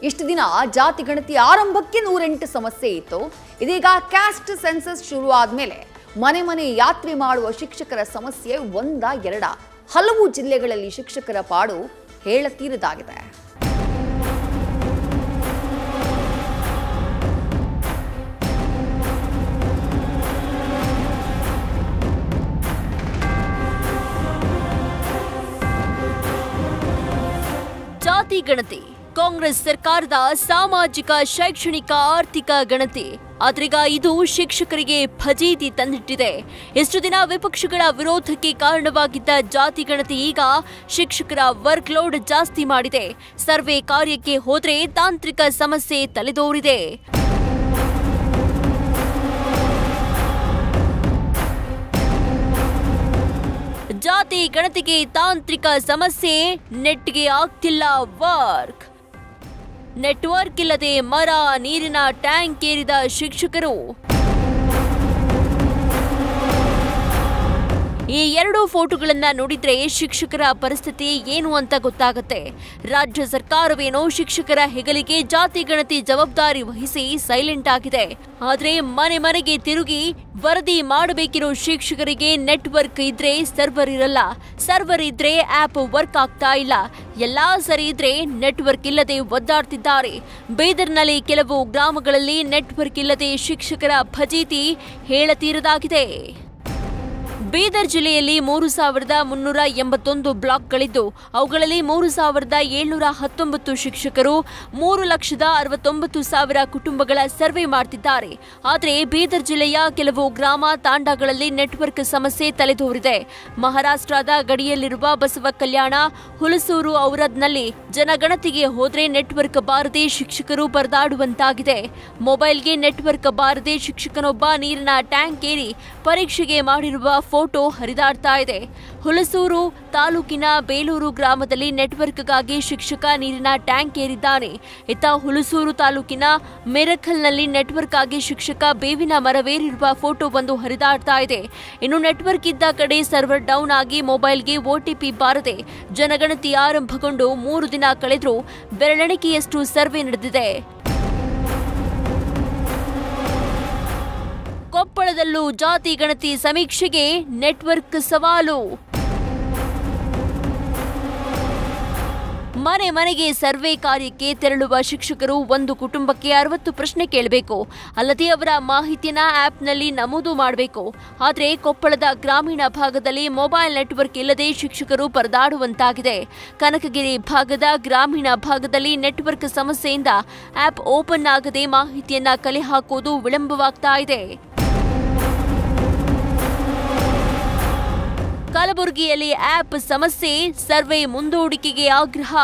ಇಷ್ಟು ದಿನ ಜಾತಿ ಗಣತಿ ಆರಂಭಕ್ಕೆ 108 ಸಮಸ್ಯೆ ಇತ್ತು. ಇದೀಗ ಕ್ಯಾಸ್ಟ್ ಸೆನ್ಸಸ್ ಶುರು ಆದ್ಮೇಲೆ ಮನೆ ಮನೆ ಯಾತ್ರೆ ಮಾಡುವ ಶಿಕ್ಷಕರ ಸಮಸ್ಯೆ ಒಂದ ಎರಡ ಹಲವು ಜಿಲ್ಲೆಗಳಲ್ಲಿ ಶಿಕ್ಷಕರ ಪಾಡು ಹೇಳತೀರದಾಗಿದೆ. ಜಾತಿ ಗಣತಿ ಕಾಂಗ್ರೆಸ್ ಸರ್ಕಾರದ ಸಾಮಾಜಿಕ ಶೈಕ್ಷಣಿಕ ಆರ್ಥಿಕ ಗಣತಿ. ಆದ್ರೀಗ ಇದು ಶಿಕ್ಷಕರಿಗೆ ಫಜೀತಿ ತಂದಿಟ್ಟಿದೆ. ಇಷ್ಟು ದಿನ ವಿಪಕ್ಷಗಳ ವಿರೋಧಕ್ಕೆ ಕಾರಣವಾಗಿದ್ದ ಜಾತಿ ಗಣತಿ ಈಗ ಶಿಕ್ಷಕರ ವರ್ಕ್ ಲೋಡ್ ಜಾಸ್ತಿ ಮಾಡಿದೆ. ಸರ್ವೆ ಕಾರ್ಯಕ್ಕೆ ಹೋದ್ರೆ ತಾಂತ್ರಿಕ ಸಮಸ್ಯೆ ತಲೆದೋರಿದೆ. ಜಾತಿ ಗಣತಿಗೆ ತಾಂತ್ರಿಕ ಸಮಸ್ಯೆ, ನೆಟ್ಗೆ ಆಗ್ತಿಲ್ಲ ವರ್ಕ್. ನೆಟ್ವರ್ಕ್ ಇಲ್ಲದೆ ಮರ ನೀರಿನ ಟ್ಯಾಂಕ್ ಏರಿದ ಶಿಕ್ಷಕರು. ಈ ಎರಡು ಫೋಟೋಗಳನ್ನ ನೋಡಿದ್ರೆ ಶಿಕ್ಷಕರ ಪರಿಸ್ಥಿತಿ ಏನು ಅಂತ ಗೊತ್ತಾಗುತ್ತೆ. ರಾಜ್ಯ ಸರ್ಕಾರವೇನೋ ಶಿಕ್ಷಕರ ಹೆಗಲಿಗೆ ಜಾತಿ ಗಣತಿ ಜವಾಬ್ದಾರಿ ವಹಿಸಿ ಸೈಲೆಂಟ್ ಆಗಿದೆ. ಆದ್ರೆ ಮನೆ ಮನೆಗೆ ತಿರುಗಿ ವರದಿ ಮಾಡಬೇಕಿರೋ ಶಿಕ್ಷಕರಿಗೆ ನೆಟ್ವರ್ಕ್ ಇದ್ರೆ ಸರ್ವರ್ ಇರಲ್ಲ, ಸರ್ವರ್ ಇದ್ರೆ ಆಪ್ ವರ್ಕ್ ಆಗ್ತಾ ಇಲ್ಲ, ಎಲ್ಲಾ ಸರಿ ಇದ್ರೆ ನೆಟ್ವರ್ಕ್ ಇಲ್ಲದೆ ಒದ್ದಾಡ್ತಿದ್ದಾರೆ. ಬೀದರ್ನಲ್ಲಿ ಕೆಲವು ಗ್ರಾಮಗಳಲ್ಲಿ ನೆಟ್ವರ್ಕ್ ಇಲ್ಲದೆ ಶಿಕ್ಷಕರ ಫಜೀತಿ ಹೇಳತೀರದಾಗಿದೆ. ಬೀದರ್ ಜಿಲ್ಲೆಯಲ್ಲಿ 3,381 ಬ್ಲಾಕ್ಗಳಿದ್ದು ಅವುಗಳಲ್ಲಿ 3,719 ಶಿಕ್ಷಕರು 3,69,000 ಕುಟುಂಬಗಳ ಸರ್ವೆ ಮಾಡ್ತಿದ್ದಾರೆ. ಆದರೆ ಬೀದರ್ ಜಿಲ್ಲೆಯ ಕೆಲವು ಗ್ರಾಮ ತಾಂಡಗಳಲ್ಲಿ ನೆಟ್ವರ್ಕ್ ಸಮಸ್ಯೆ ತಲೆದೋರಿದೆ. ಮಹಾರಾಷ್ಟ್ರದ ಗಡಿಯಲ್ಲಿರುವ ಬಸವ ಕಲ್ಯಾಣ, ಹುಲಸೂರು, ಔರದ್ನಲ್ಲಿ ಜನಗಣತಿಗೆ ಹೋದ್ರೆ ನೆಟ್ವರ್ಕ್ ಬಾರದೆ ಶಿಕ್ಷಕರು ಪರದಾಡುವಂತಾಗಿದೆ. ಮೊಬೈಲ್ಗೆ ನೆಟ್ವರ್ಕ್ ಬಾರದೆ ಶಿಕ್ಷಕನೊಬ್ಬ ನೀರಿನ ಟ್ಯಾಂಕ್ ಏರಿ ಪರೀಕ್ಷೆಗೆ ಮಾಡಿರುವ ಫೋಟೋ ಹರಿದಾಡ್ತಾ ಇದೆ. ಹುಲಸೂರು ತಾಲೂಕಿನ ಬೇಲೂರು ಗ್ರಾಮದಲ್ಲಿ ನೆಟ್ವರ್ಕ್ಗಾಗಿ ಶಿಕ್ಷಕ ನೀರಿನ ಟ್ಯಾಂಕ್ ಏರಿದ್ದಾನೆ. ಇತ್ತ ಹುಲಸೂರು ತಾಲೂಕಿನ ಮೆರಕಲ್ನಲ್ಲಿ ನೆಟ್ವರ್ಕ್ ಆಗಿ ಶಿಕ್ಷಕ ಬೇವಿನ ಮರವೇರಿರುವ ಫೋಟೋ ಒಂದು ಹರಿದಾಡ್ತಾ ಇದೆ. ಇನ್ನು ನೆಟ್ವರ್ಕ್ ಇದ್ದ ಕಡೆ ಸರ್ವರ್ ಡೌನ್ ಆಗಿ ಮೊಬೈಲ್ಗೆ OTP ಬಾರದೆ ಜನಗಣತಿ ಆರಂಭಗೊಂಡು 3 ದಿನ ಕಳೆದರೂ ಬೆರಳೆಣಿಕೆಯಷ್ಟು ಸರ್ವೆ ನಡೆದಿದೆ. ಕೊಪ್ಪಳದಲ್ಲೂ ಜಾತಿ ಗಣತಿ ಸಮೀಕ್ಷೆಗೆ ನೆಟ್ವರ್ಕ್ ಸವಾಲು. ಮನೆ ಮನೆಗೆ ಸರ್ವೆ ಕಾರ್ಯಕ್ಕೆ ತೆರಳುವ ಶಿಕ್ಷಕರು ಒಂದು ಕುಟುಂಬಕ್ಕೆ 60 ಪ್ರಶ್ನೆ ಕೇಳಬೇಕು, ಅಲ್ಲದೆ ಅವರ ಮಾಹಿತಿಯನ್ನ ಆಪ್ನಲ್ಲಿ ನಮೂದು ಮಾಡಬೇಕು. ಆದರೆ ಕೊಪ್ಪಳದ ಗ್ರಾಮೀಣ ಭಾಗದಲ್ಲಿ ಮೊಬೈಲ್ ನೆಟ್ವರ್ಕ್ ಇಲ್ಲದೆ ಶಿಕ್ಷಕರು ಪರದಾಡುವಂತಾಗಿದೆ. ಕನಕಗಿರಿ ಭಾಗದ ಗ್ರಾಮೀಣ ಭಾಗದಲ್ಲಿ ನೆಟ್ವರ್ಕ್ ಸಮಸ್ಯೆಯಿಂದ ಆಪ್ ಓಪನ್ ಆಗದೆ ಮಾಹಿತಿಯನ್ನ ಕಲೆ ಹಾಕುವುದು ವಿಳಂಬವಾಗ್ತಾ ಇದೆ. ಕಲಬುರಗಿಯಲ್ಲಿ ಆಪ್ ಸಮಸ್ಯೆ, ಸರ್ವೆ ಮುಂದೂಡಿಕೆಗೆ ಆಗ್ರಹ.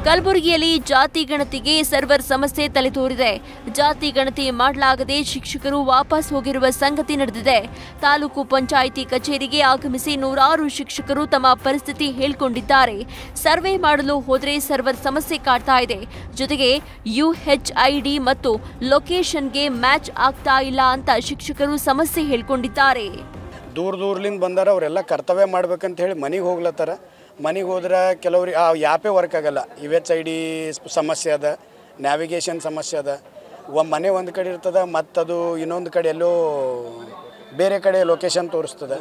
ಕಲಬುರಗಿಯಲ್ಲಿ ಜಾತಿ ಗಣತಿಗೆ ಸರ್ವರ್ ಸಮಸ್ಯೆ ತಲೆದೋರಿದೆ. ಜಾತಿ ಗಣತಿ ಮಾಡಲಾಗದೆ ಶಿಕ್ಷಕರು ವಾಪಸ್ ಹೋಗಿರುವ ಸಂಗತಿ ನಡೆದಿದೆ. ತಾಲೂಕು ಪಂಚಾಯಿತಿ ಕಚೇರಿಗೆ ಆಗಮಿಸಿ ನೂರಾರು ಶಿಕ್ಷಕರು ತಮ್ಮ ಪರಿಸ್ಥಿತಿ ಹೇಳಿಕೊಂಡಿದ್ದಾರೆ. ಸರ್ವೆ ಮಾಡಲು ಹೋದರೆ ಸರ್ವರ್ ಸಮಸ್ಯೆ ಕಾಡ್ತಾ ಇದೆ. ಜೊತೆಗೆ UHID ಮತ್ತು ಲೊಕೇಶನ್ಗೆ ಮ್ಯಾಚ್ ಆಗ್ತಾ ಇಲ್ಲ ಅಂತ ಶಿಕ್ಷಕರು ಸಮಸ್ಯೆ ಹೇಳಿಕೊಂಡಿದ್ದಾರೆ. ದೂರದಿಂದ ಬಂದಾರ, ಅವರೆಲ್ಲ ಕರ್ತವ್ಯ ಮಾಡ್ಬೇಕಂತ ಹೇಳಿ ಮನೆಗೆ ಹೋಗ್ಲತ್ತಾರ. ಮನೆಗೆ ಹೋದ್ರೆ ಕೆಲವ್ರಿಗೆ ಆ ಯಾಪೇ ವರ್ಕ್ ಆಗಲ್ಲ. UHID ಸಮಸ್ಯೆ ಅದ, ನ್ಯಾವಿಗೇಷನ್ ಸಮಸ್ಯೆ ಅದ. ಮನೆ ಒಂದು ಕಡೆ ಇರ್ತದೆ, ಮತ್ತದು ಇನ್ನೊಂದು ಕಡೆ ಎಲ್ಲೋ ಬೇರೆ ಕಡೆ ಲೊಕೇಶನ್ ತೋರಿಸ್ತದೆ.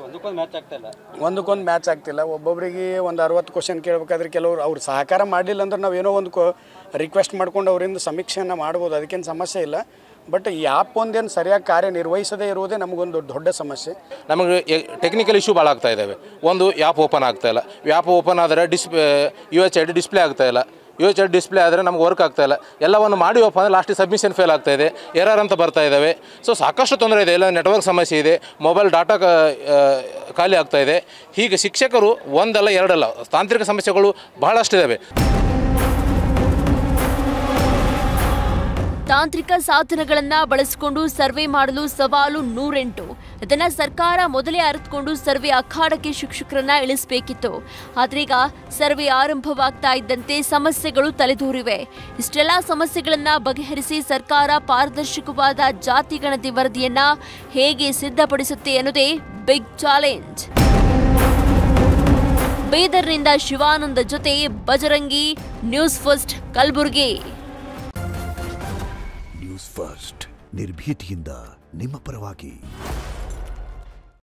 ಒಂದಕ್ಕೊಂದು ಮ್ಯಾಚ್ ಆಗ್ತಿಲ್ಲ. ಒಬ್ಬೊಬ್ಬರಿಗೆ ಒಂದು 60 ಕ್ವಶನ್ ಕೇಳಬೇಕಾದ್ರೆ ಕೆಲವರು ಅವ್ರು ಸಹಕಾರ ಮಾಡಲಿಲ್ಲ ಅಂದ್ರೆ ನಾವು ಏನೋ ಒಂದು ರಿಕ್ವೆಸ್ಟ್ ಮಾಡ್ಕೊಂಡು ಅವರಿಂದ ಸಮೀಕ್ಷೆಯನ್ನು ಮಾಡ್ಬೋದು, ಅದಕ್ಕೇನು ಸಮಸ್ಯೆ ಇಲ್ಲ. ಬಟ್ ಈ ಆ್ಯಪ್ ಒಂದೇನು ಸರಿಯಾಗಿ ಕಾರ್ಯನಿರ್ವಹಿಸದೇ ಇರುವುದೇ ನಮಗೊಂದು ದೊಡ್ಡ ಸಮಸ್ಯೆ. ನಮಗೆ ಟೆಕ್ನಿಕಲ್ ಇಶ್ಯೂ ಭಾಳ ಆಗ್ತಾ ಇದ್ದಾವೆ. ಒಂದು ಆ್ಯಪ್ ಓಪನ್ ಆಗ್ತಾ ಇಲ್ಲ. ಆ್ಯಪ್ ಓಪನ್ ಆದರೆ UHID ಡಿಸ್ಪ್ಲೇ ಆಗ್ತಾ ಇಲ್ಲ. UHID ಡಿಸ್ಪ್ಲೇ ಆದರೆ ನಮ್ಗೆ ವರ್ಕ್ ಆಗ್ತಾ ಇಲ್ಲ. ಎಲ್ಲವನ್ನು ಮಾಡಿವಪ್ಪ ಅಂದರೆ ಲಾಸ್ಟಿಗೆ ಸಬ್ಮಿಷನ್ ಫೇಲ್ ಆಗ್ತಾ ಇದೆ, ಎರರ್ ಅಂತ ಬರ್ತಾ ಇದ್ದಾವೆ. ಸೊ ಸಾಕಷ್ಟು ತೊಂದರೆ ಇದೆ. ಎಲ್ಲ ನೆಟ್ವರ್ಕ್ ಸಮಸ್ಯೆ ಇದೆ, ಮೊಬೈಲ್ ಡಾಟಾ ಖಾಲಿ ಆಗ್ತಾ ಇದೆ. ಹೀಗೆ ಶಿಕ್ಷಕರು ಒಂದಲ್ಲ ಎರಡಲ್ಲ ತಾಂತ್ರಿಕ ಸಮಸ್ಯೆಗಳು ಬಹಳಷ್ಟಿದ್ದಾವೆ. ತಾಂತ್ರಿಕ ಸಾಧನಗಳನ್ನ ಬಳಸಿಕೊಂಡು ಸರ್ವೆ ಮಾಡಲು ಸವಾಲು 108. ಇದನ್ನ ಸರ್ಕಾರ ಮೊದಲೇ ಅರಿತುಕೊಂಡು ಸರ್ವೆ ಅಖಾಡಕ್ಕೆ ಶಿಕ್ಷಕರನ್ನ ಇಳಿಸಬೇಕಿತ್ತು. ಆದ್ರೀಗ ಸರ್ವೆ ಆರಂಭವಾಗ್ತಾ ಇದ್ದಂತೆ ಸಮಸ್ಯೆಗಳು ತಲೆದೂರಿವೆ. ಇಷ್ಟೆಲ್ಲ ಸಮಸ್ಯೆಗಳನ್ನ ಬಗೆಹರಿಸಿ ಸರ್ಕಾರ ಪಾರದರ್ಶಕವಾದ ಜಾತಿ ಗಣತಿ ವರದಿಯನ್ನ ಹೇಗೆ ಸಿದ್ಧಪಡಿಸುತ್ತೆ ಅನ್ನೋದೇ ಬಿಗ್ ಚಾಲೆಂಜ್. ಬೀದರ್ನಿಂದ ಶಿವಾನಂದ ಜೊತೆ Bajrangi, news first Kalaburagi. News first ನಿರ್ಭೀತಿಯಿಂದ ನಿಮ್ಮ ಪರವಾಗಿ.